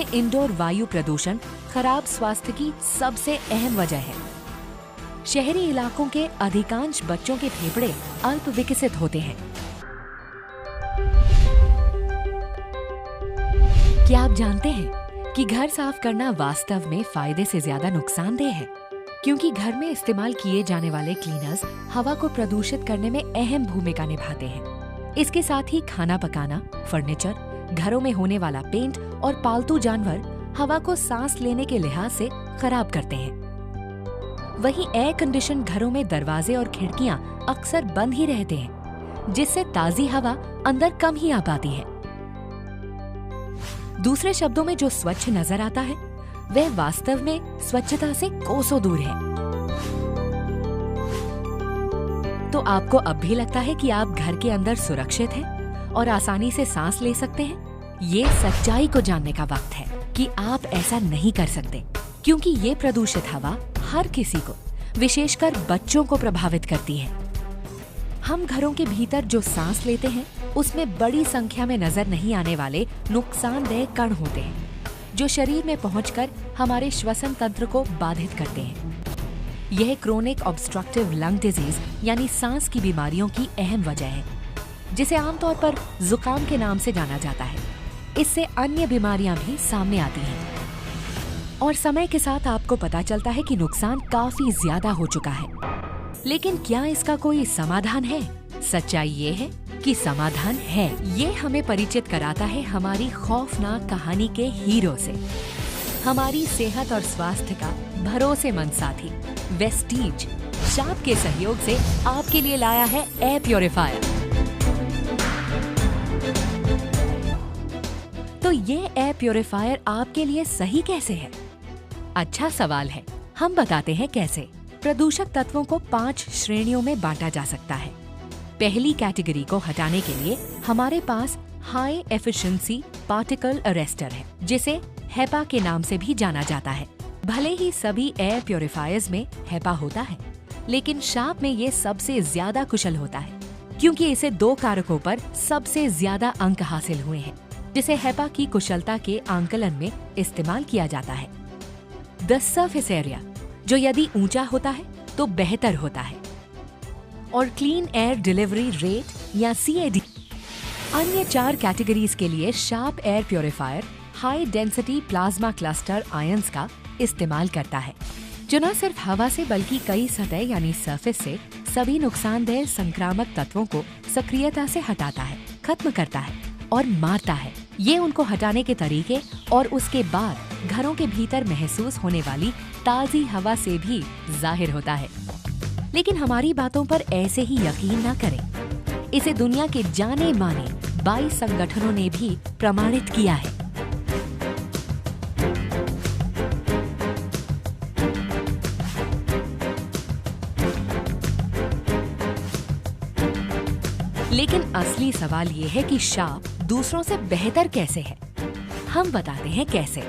में इंडोर वायु प्रदूषण खराब स्वास्थ्य की सबसे अहम वजह है। शहरी इलाकों के अधिकांश बच्चों के फेफड़े अल्प विकसित होते हैं। क्या आप जानते हैं कि घर साफ करना वास्तव में फायदे से ज्यादा नुकसानदेह है, क्योंकि घर में इस्तेमाल किए जाने वाले क्लीनर्स हवा को प्रदूषित करने में अहम भूमिका निभाते हैं। इसके साथ ही खाना पकाना, फर्नीचर, घरों में होने वाला पेंट और पालतू जानवर हवा को सांस लेने के लिहाज से खराब करते हैं। वहीं एयर कंडीशन घरों में दरवाजे और खिड़कियां अक्सर बंद ही रहते हैं, जिससे ताजी हवा अंदर कम ही आ पाती है। दूसरे शब्दों में जो स्वच्छ नजर आता है वह वास्तव में स्वच्छता से कोसों दूर है। तो आपको अब भी लगता है कि आप घर के अंदर सुरक्षित हैं और आसानी से सांस ले सकते हैं? ये सच्चाई को जानने का वक्त है कि आप ऐसा नहीं कर सकते, क्योंकि ये प्रदूषित हवा हर किसी को, विशेषकर बच्चों को प्रभावित करती है। हम घरों के भीतर जो सांस लेते हैं उसमें बड़ी संख्या में नजर नहीं आने वाले नुकसानदेह कण होते हैं, जो शरीर में पहुंचकर हमारे श्वसन तंत्र को बाधित करते हैं। यह क्रोनिक ऑब्स्ट्रक्टिव लंग डिजीज यानी सांस की बीमारियों की अहम वजह है, जिसे आमतौर पर जुकाम के नाम से जाना जाता है। इससे अन्य बीमारियां भी सामने आती हैं और समय के साथ आपको पता चलता है कि नुकसान काफी ज्यादा हो चुका है। लेकिन क्या इसका कोई समाधान है? सच्चाई ये है कि समाधान है। ये हमें परिचित कराता है हमारी खौफनाक कहानी के हीरो से, हमारी सेहत और स्वास्थ्य का भरोसेमंद साथी वेस्टीज शाप के सहयोग से आपके लिए लाया है एयर प्योरीफायर। तो ये एयर प्योरीफायर आपके लिए सही कैसे है? अच्छा सवाल है, हम बताते हैं कैसे। प्रदूषक तत्वों को 5 श्रेणियों में बांटा जा सकता है। पहली कैटेगरी को हटाने के लिए हमारे पास हाई एफिशिएंसी पार्टिकल अरेस्टर है, जिसे हेपा के नाम से भी जाना जाता है। भले ही सभी एयर प्योरीफायर्स में हेपा होता है, लेकिन शाप में ये सबसे ज्यादा कुशल होता है, क्योंकि इसे 2 कारकों पर सबसे ज्यादा अंक हासिल हुए हैं, जिसे हेपा की कुशलता के आंकलन में इस्तेमाल किया जाता है। द सरफेस एरिया, जो यदि ऊंचा होता है तो बेहतर होता है, और क्लीन एयर डिलीवरी रेट या CAD। अन्य 4 कैटेगरीज के लिए sharp air purifier high density plasma cluster ions का इस्तेमाल करता है, जो न सिर्फ हवा से बल्कि कई सतह यानी सरफेस से सभी नुकसानदेह संक्रामक तत्वों को सक्रियता से हटाता है, खत्म करता है और मारता है। ये उनको हटाने के तरीके और उसके बाद घरों के भीतर महसूस होने वाली ताजी हवा से भी जाहिर होता है। लेकिन हमारी बातों पर ऐसे ही यकीन न करें। इसे दुनिया के जाने माने 22 संगठनों ने भी प्रमाणित किया है। लेकिन असली सवाल ये है कि शार्प दूसरों से बेहतर कैसे है। हम बताते हैं कैसे।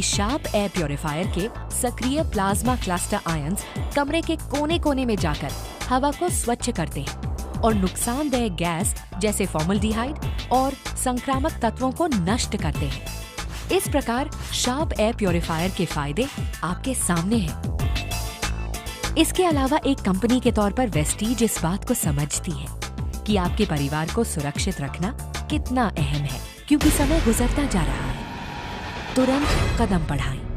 शार्प एयर प्योरीफायर के सक्रिय प्लाज्मा क्लस्टर आयंस कमरे के कोने कोने में जाकर हवा को स्वच्छ करते हैं और नुकसानदेह गैस जैसे फॉर्मल्डिहाइड और संक्रामक तत्वों को नष्ट करते हैं। इस प्रकार शार्प एयर प्योरीफायर के फायदे आपके सामने हैं। इसके अलावा एक कंपनी के तौर पर वेस्टीज इस बात को समझती है कि आपके परिवार को सुरक्षित रखना कितना अहम है, क्योंकि समय गुजरता जा रहा है। तुरंत कदम बढ़ाएं।